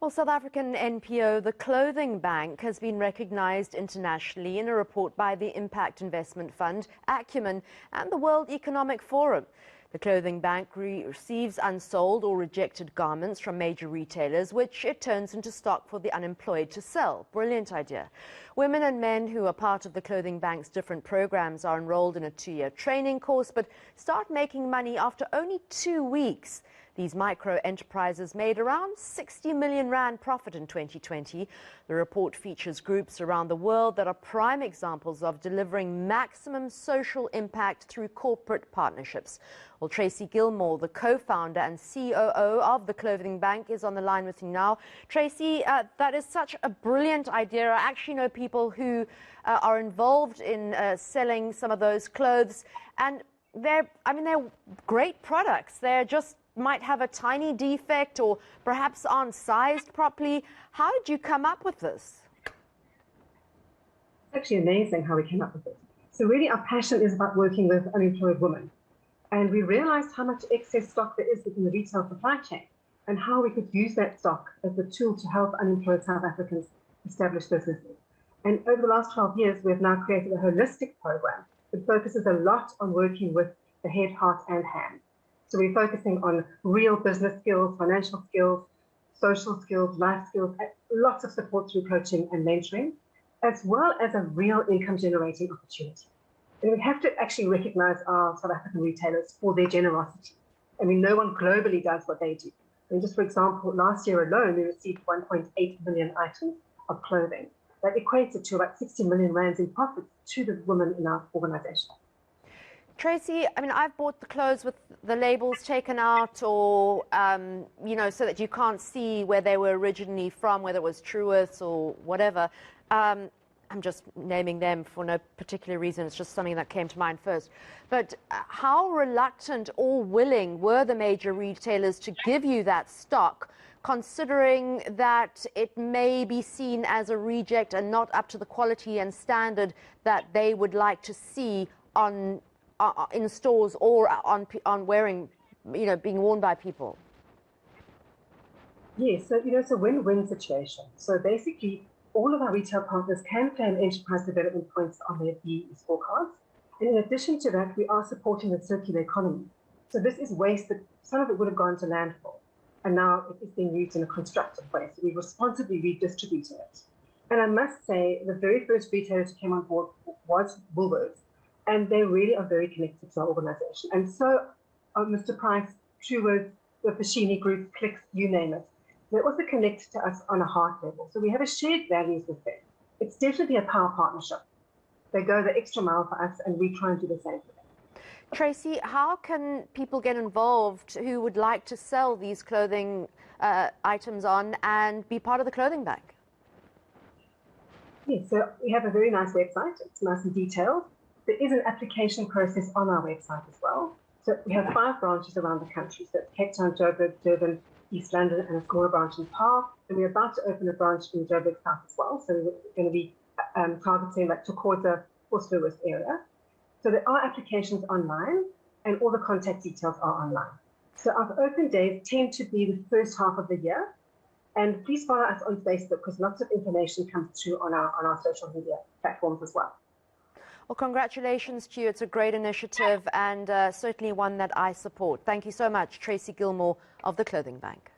Well, South African NPO, the Clothing Bank, has been recognized internationally in a report by the Impact Investment Fund, Acumen, and the World Economic Forum. The Clothing Bank receives unsold or rejected garments from major retailers, which it turns into stock for the unemployed to sell. Brilliant idea. Women and men who are part of the Clothing Bank's different programs are enrolled in a 2-year training course, but start making money after only 2 weeks. These micro-enterprises made around 60 million rand profit in 2020. The report features groups around the world that are prime examples of delivering maximum social impact through corporate partnerships. Well, Tracey Gilmore, the co-founder and COO of the Clothing Bank, is on the line with me now. Tracey, that is such a brilliant idea. I actually know people who are involved in selling some of those clothes, and they're great products. They're just might have a tiny defect or perhaps aren't sized properly. How did you come up with this? It's actually amazing how we came up with it. So really our passion is about working with unemployed women. And we realized how much excess stock there is within the retail supply chain and how we could use that stock as a tool to help unemployed South Africans establish businesses. And over the last 12 years, we've now created a holistic program that focuses a lot on working with the head, heart, and hand. So we're focusing on real business skills, financial skills, social skills, life skills, lots of support through coaching and mentoring, as well as a real income generating opportunity. And we have to actually recognize our South African retailers for their generosity. I mean, no one globally does what they do. And just for example, last year alone, we received 1.8 million items of clothing. That equated to about 60 million rands in profits to the women in our organization. Tracey, I've bought the clothes with the labels taken out or, so that you can't see where they were originally from, whether it was Truworths or whatever. I'm just naming them for no particular reason. It's just something that came to mind first. But how reluctant or willing were the major retailers to give you that stock, considering that it may be seen as a reject and not up to the quality and standard that they would like to see in stores or on wearing, being worn by people? Yes, so it's a win-win situation. So basically, all of our retail partners can claim enterprise development points on their BEE scorecards. And in addition to that, we are supporting the circular economy. So this is waste that some of it would have gone to landfill, and now it is being used in a constructive way. So we're responsibly redistributing it. And I must say, the very first retailer who came on board was Woolworths. And they really are very connected to our organization. And so Mr. Price, Truworths, the Fashini Group, Clicks, you name it, they're also connected to us on a heart level. So we have a shared values with them. It's definitely a power partnership. They go the extra mile for us, and we try and do the same for them. Tracy, how can people get involved who would like to sell these clothing items on and be part of the Clothing Bank? Yes, so we have a very nice website. It's nice and detailed. There is an application process on our website as well. So we have 5 branches around the country. So it's Cape Town, Joburg, Durban, East London, and a smaller branch in Paarl. And we're about to open a branch in Joburg South as well. So we're going to be targeting like Tokoza, Lewis area. So there are applications online, and all the contact details are online. So our open days tend to be the first half of the year. And please follow us on Facebook, because lots of information comes through on our social media platforms as well. Well, congratulations to you. It's a great initiative and certainly one that I support. Thank you so much, Tracey Gilmore of the Clothing Bank.